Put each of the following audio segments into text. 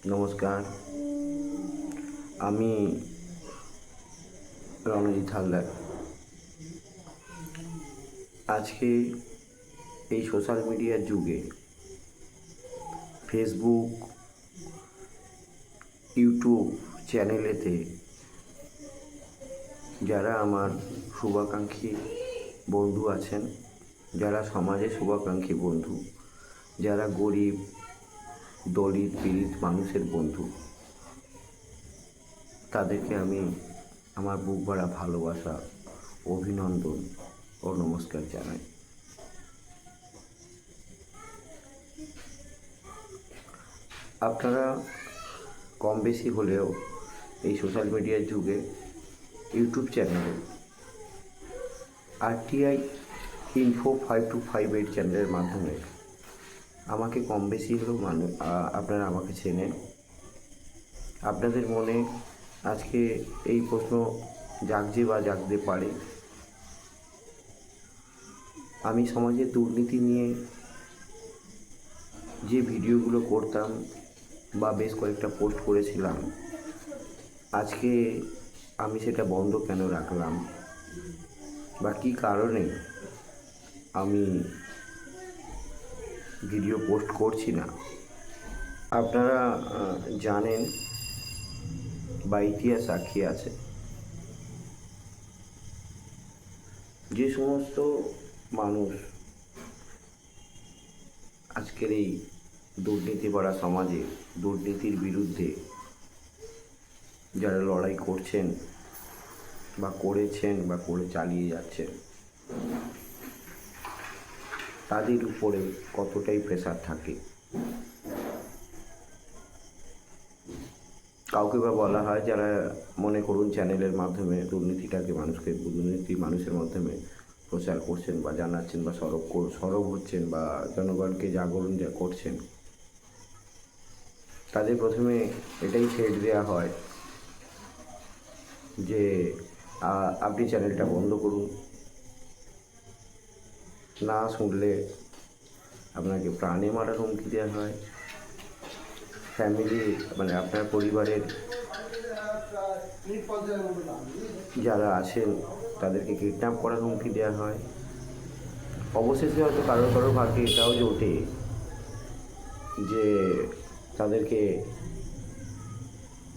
নমস্কার, আমি রণজিৎ হালদার। আজকে এই সোশ্যাল মিডিয়ার যুগে ফেসবুক, ইউটিউব চ্যানেলেতে যারা আমার শুভাকাঙ্ক্ষী বন্ধু আছেন, যারা সমাজে শুভাকাঙ্ক্ষী বন্ধু, যারা গরিব দলিত পীড়িত মানুষের বন্ধু, তাদেরকে আমি আমার বুক ভরা ভালোবাসা, অভিনন্দন ও নমস্কার জানাই। আপনারা কম বেশি হলেও এই সোশ্যাল মিডিয়ার যুগে ইউটিউব চ্যানেলে RTI Info 5258 চ্যানেলের মাধ্যমে আমাকে কম বেশি হলেও আপনারা আমাকে চেনেন। আপনাদের মনে আজকে এই প্রশ্ন জাগছে বা জাগতে পারে, আমি সমাজে দুর্নীতি নিয়ে যে ভিডিওগুলো করতাম বা বেশ কয়েকটা পোস্ট করেছিলাম, আজকে আমি সেটা বন্ধ কেন রাখলাম বা কী কারণে আমি ভিডিও পোস্ট করছি না, আপনারা জানেন বা ইতিহাস সাক্ষী আছে। যে সমস্ত মানুষ আজকের এই দুর্নীতি ভরা সমাজে দুর্নীতির বিরুদ্ধে যারা লড়াই করছেন বা করেছেন বা করে চালিয়ে যাচ্ছেন, তাদের উপরে কতটাই প্রেশার থাকে। কাউকে বা বলা হয় যারা মনে করুন চ্যানেলের মাধ্যমে দুর্নীতিটাকে দুর্নীতি মানুষের মাধ্যমে প্রচার করছেন বা জানাচ্ছেন বা সরব হচ্ছেন বা জনগণকে জাগরণ করছেন, তাদের প্রথমে এটাই ছেড়ে দেওয়া হয় যে আপনি চ্যানেলটা বন্ধ করুন, না শুনলে আপনাকে প্রাণে মারার হুমকি দেওয়া হয়, ফ্যামিলি মানে আপনার পরিবারের যারা আছেন তাদেরকে কিডন্যাপ করার হুমকি দেওয়া হয়। অবশেষে হয়তো কারো ভাগ্যে এটাও জোটে যে তাদেরকে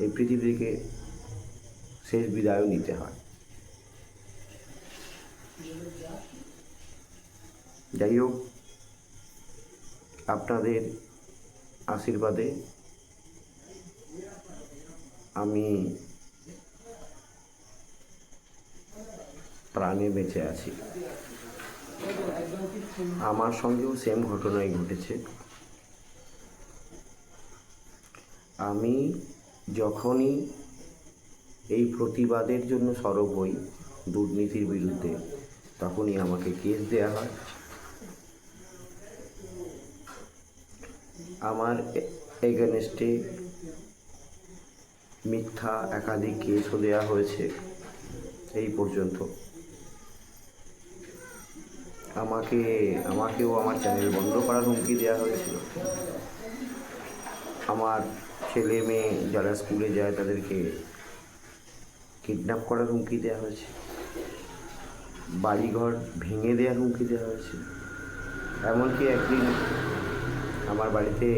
এই পৃথিবী থেকে শেষ বিদায়ও নিতে হয়। যাই হোক, আপনাদের আশীর্বাদে আমি প্রাণে বেঁচে আছি। আমার সঙ্গেও সেম ঘটনাই ঘটেছে। আমি যখনই এই প্রতিবাদের জন্য সরব হই দুর্নীতির বিরুদ্ধে, তখনই আমাকে কেস দেওয়া হয়। আমার এগেনস্টে মিথ্যা একাধিক কেসও দেওয়া হয়েছে। এই পর্যন্ত আমাকেও আমার চ্যানেল বন্ধ করার হুমকি দেওয়া হয়েছিল। আমার ছেলে মেয়ে যারা স্কুলে যায় তাদেরকে কিডন্যাপ করার হুমকি দেওয়া হয়েছে, বাড়িঘর ভেঙে দেওয়ার হুমকি দেওয়া হয়েছে। এমনকি একদিন আমার বাড়িতে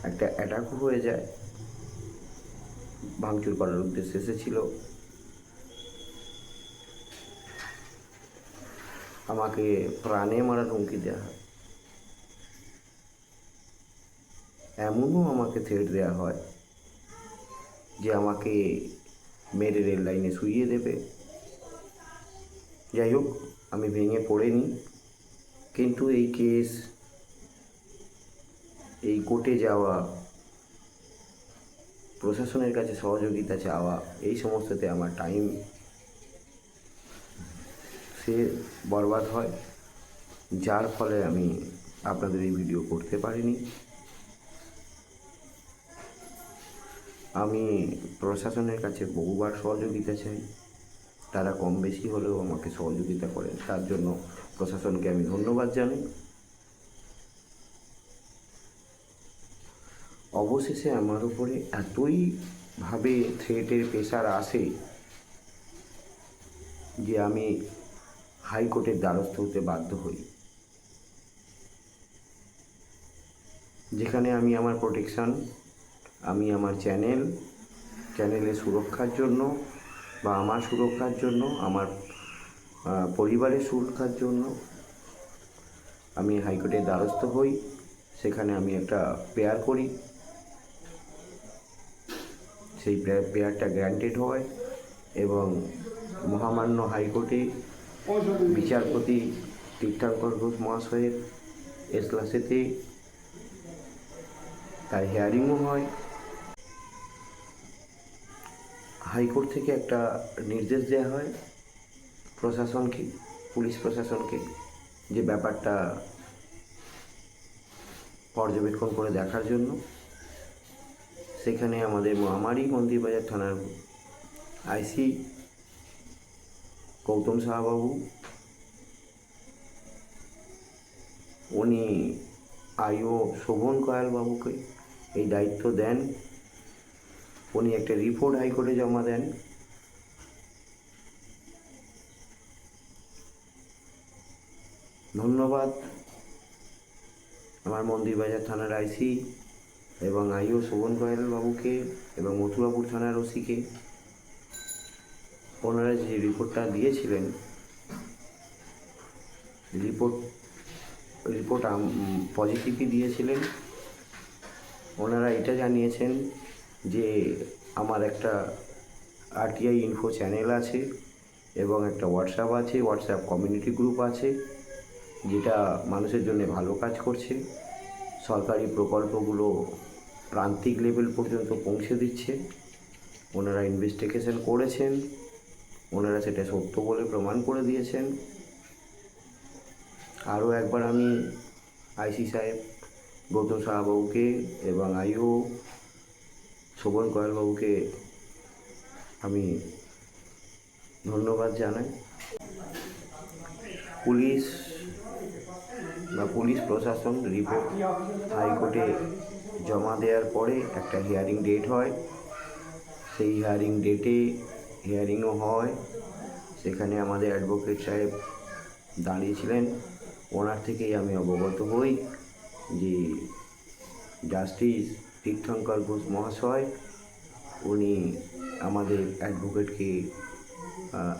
একটা অ্যাটাকও হয়ে যায়, ভাঙচুর করার উদ্দেশ্যে এসেছিল। আমাকে প্রাণে মারার হুমকি দেওয়া হয়। এমনও আমাকে থ্রেট দেওয়া হয় যে আমাকে মেরে রেল লাইনে শুইয়ে দেবে। যাই হোক, আমি ভেঙে পড়িনি, কিন্তু এই কেস, এই কোর্টে যাওয়া, প্রশাসনের কাছে সহযোগিতা চাওয়া, এই সমস্ততে আমার টাইম সে বরবাদ হয়, যার ফলে আমি আপনাদের এই ভিডিও করতে পারিনি। আমি প্রশাসনের কাছে বহুবার সহযোগিতা চাই, তারা কম বেশি হলেও আমাকে সহযোগিতা করেন, তার জন্য প্রশাসনকে আমি ধন্যবাদ জানাই। অবশেষে আমার উপরে এতইভাবে থ্রেটের প্রেশার আসে যে আমি হাইকোর্টের দ্বারস্থ হতে বাধ্য হই, যেখানে আমি আমার প্রোটেকশান, আমি আমার চ্যানেলের সুরক্ষার জন্য বা আমার সুরক্ষার জন্য, আমার পরিবারের সুরক্ষার জন্য আমি হাইকোর্টের দ্বারস্থ হই। সেখানে আমি একটা প্রেয়ার করি, সেই প্রেয়ারটা গ্র্যান্টেড হয় এবং মহামান্য হাইকোর্টে বিচারপতি তীর্থঙ্কর ঘোষ মহাশয়ের এজলাসেতে তার হিয়ারিংও হয়। হাইকোর্ট থেকে একটা নির্দেশ দেওয়া হয় প্রশাসনকে, পুলিশ প্রশাসনকে, যে ব্যাপারটা পর্যবেক্ষণ করে দেখার জন্য। সেখানে আমারই মন্দিরবাজার থানার আইসি গৌতম সাহাবাবু, উনি আইও শোভন কয়াল বাবুকে এই দায়িত্ব দেন। উনি একটা রিপোর্ট হাইকোর্টে জমা দেন। ধন্যবাদ আমার মন্দিরবাজার থানার আইসি এবং আইও শোভন কয়াল বাবুকে এবং মথুরাপুর থানার ওসিকে। ওনারা যে রিপোর্টটা দিয়েছিলেন, রিপোর্ট পজিটিভই দিয়েছিলেন। ওনারা এটা জানিয়েছেন যে আমার একটা আরটিআই ইনফো চ্যানেল আছে এবং একটা হোয়াটসঅ্যাপ কমিউনিটি গ্রুপ আছে, যেটা মানুষের জন্য ভালো কাজ করছে, সরকারি প্রকল্পগুলো প্রান্তিক লেভেল পর্যন্ত পৌঁছে দিচ্ছে। ওনারা ইনভেস্টিগেশন করেছেন, ওনারা সেটা সত্য বলে প্রমাণ করে দিয়েছেন। আরও একবার আমি আইসি সাহেব গৌতম সাহাবাবুকে এবং আইও শোভন কয়ালবাবুকে আমি ধন্যবাদ জানাই। পুলিশ প্রশাসন রিপোর্ট হাইকোর্টে জমা দেওয়ার পরে একটা হিয়ারিং ডেট হয়। সেই হিয়ারিং ডেটে হিয়ারিংও হয়। সেখানে আমাদের অ্যাডভোকেট সাহেব দাঁড়িয়েছিলেন। ওনার থেকেই আমি অবগত হই যে জাস্টিস তীর্থঙ্কর ঘোষ মহাশয় উনি আমাদের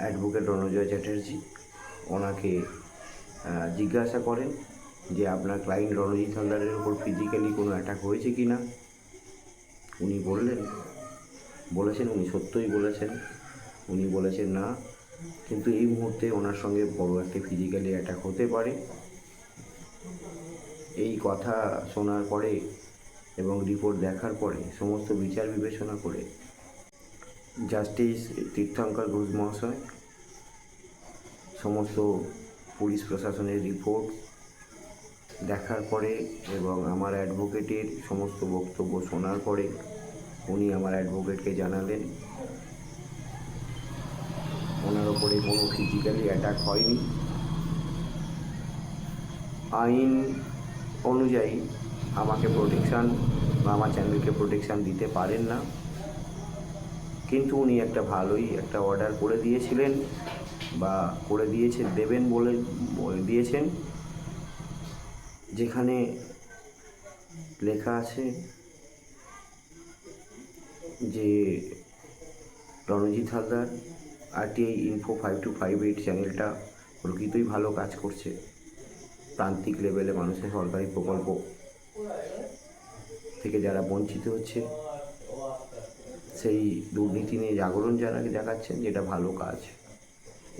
অ্যাডভোকেট রণজয় চ্যাটার্জি ওনাকে জিজ্ঞাসা করেন যে আপনার ক্লায়েন্ট রণজিৎ হালদারের উপর ফিজিক্যালি কোনো অ্যাটাক হয়েছে কি না। উনি বলেছেন উনি সত্যই বলেছেন। উনি বলেছেন না, কিন্তু এই মুহূর্তে ওনার সঙ্গে বড় একটা ফিজিক্যালি অ্যাটাক হতে পারে। এই কথা শোনার পরে এবং রিপোর্ট দেখার পরে সমস্ত বিচার বিবেচনা করে জাস্টিস তীর্থঙ্কর ঘোষ মহাশয় সমস্ত পুলিশ প্রশাসনের রিপোর্ট দেখার পরে এবং আমার অ্যাডভোকেটের সমস্ত বক্তব্য শোনার পরে উনি আমার অ্যাডভোকেটকে জানালেন ওনার ওপরে কোনো ফিজিক্যালি অ্যাটাক হয়নি। আইন অনুযায়ী আমাকে প্রোটেকশান বা আমার চ্যানেলকে প্রোটেকশান দিতে পারেন না, কিন্তু উনি ভালোই একটা অর্ডার করে দিয়েছিলেন বা দেবেন বলে দিয়েছেন, যেখানে লেখা আছে যে রণজিৎ হালদার আরটিআই ইনফো 5258 চ্যানেলটা প্রকৃতই ভালো কাজ করছে। প্রান্তিক লেভেলে মানুষের সরকারি প্রকল্প থেকে যারা বঞ্চিত হচ্ছে সেই দুর্নীতি নিয়ে জাগরণ দেখাচ্ছেন, যেটা ভালো কাজ।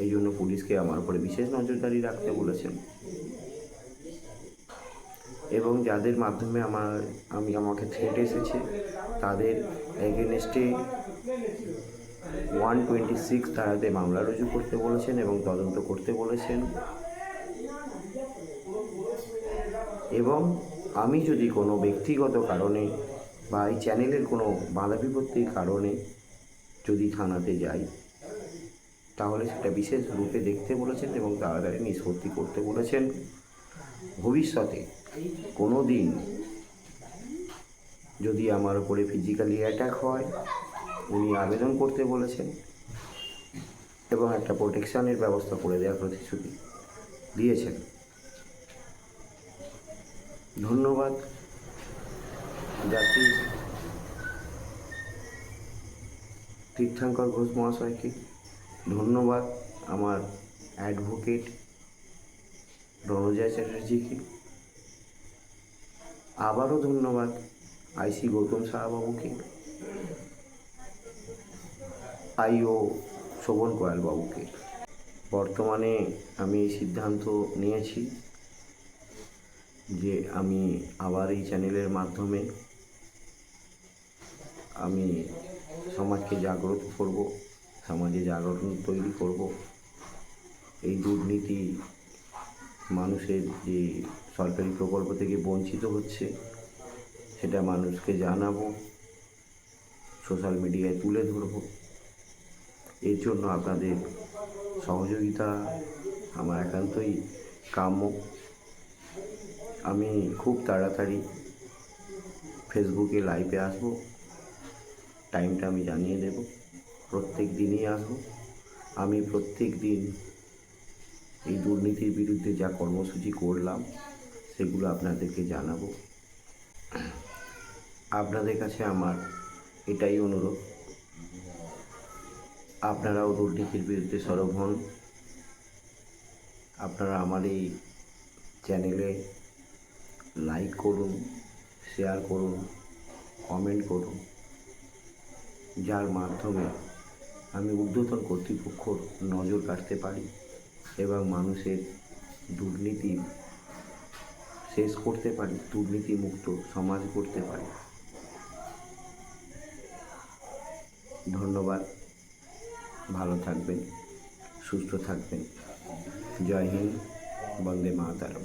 এই জন্য পুলিশকে আমার উপরে বিশেষ নজরদারি রাখতে বলেছেন এবং যাদের মাধ্যমে আমাকে থ্রেট এসেছে তাদের এগেনস্টে 126 ধারাতে মামলা রুজু করতে বলেছেন এবং তদন্ত করতে বলেছেন। এবং আমি যদি কোনো ব্যক্তিগত কারণে বা এই চ্যানেলের কোনো বাধা বিপত্তির কারণে যদি থানাতে যাই, তাহলে সেটা বিশেষ রূপে দেখতে বলেছেন এবং তাড়াতাড়ি নিষ্পত্তি করতে বলেছেন। ভবিষ্যতে কোনো দিন যদি আমার উপরে ফিজিক্যালি অ্যাটাক হয়, উনি আবেদন করতে বলেছেন এবং একটা প্রোটেকশানের ব্যবস্থা করে দেওয়ার প্রতিশ্রুতি দিয়েছেন। ধন্যবাদ জাস্টিস তীর্থঙ্কর ঘোষ মহাশয়কে, ধন্যবাদ আমার অ্যাডভোকেট রণজয় চ্যাটার্জিকে, আবারও ধন্যবাদ আইসি গৌতম সাহাবাবুকে, আইও শোভন কোয়াল বাবুকে। বর্তমানে আমি এই সিদ্ধান্ত নিয়েছি যে আমি আবার এই চ্যানেলের মাধ্যমে আমি সমাজকে জাগ্রত করব, সমাজে জাগরণ তৈরি করব। এই দুর্নীতি মানুষের যে সরকারি প্রকল্প থেকে বঞ্চিত হচ্ছে সেটা মানুষকে জানাবো, সোশ্যাল মিডিয়ায় তুলে ধরব। এর জন্য আপনাদের সহযোগিতা আমার একান্তই কাম্য। আমি খুব তাড়াতাড়ি ফেসবুকে লাইভে আসব, টাইমটা আমি জানিয়ে দেব। প্রত্যেক দিনই আসব। আমি প্রত্যেক দিন এই দুর্নীতির বিরুদ্ধে যা কর্মসূচি করলাম সেগুলো আপনাদেরকে জানাবো। আপনাদের কাছে আমার এটাই অনুরোধ, আপনারাও দুর্নীতির বিরুদ্ধে সরব হন। আপনারা আমার এই চ্যানেলে লাইক করুন, শেয়ার করুন, কমেন্ট করুন, যার মাধ্যমে আমি ঊর্ধ্বতন কর্তৃপক্ষর নজর কাটতে পারি এবং মানুষের দুর্নীতি শেষ করতে পারি, দুর্নীতিমুক্ত সমাজ করতে পারি। ধন্যবাদ, ভালো থাকবেন, সুস্থ থাকবেন। জয় হিন্দ, বন্দে মাতরম।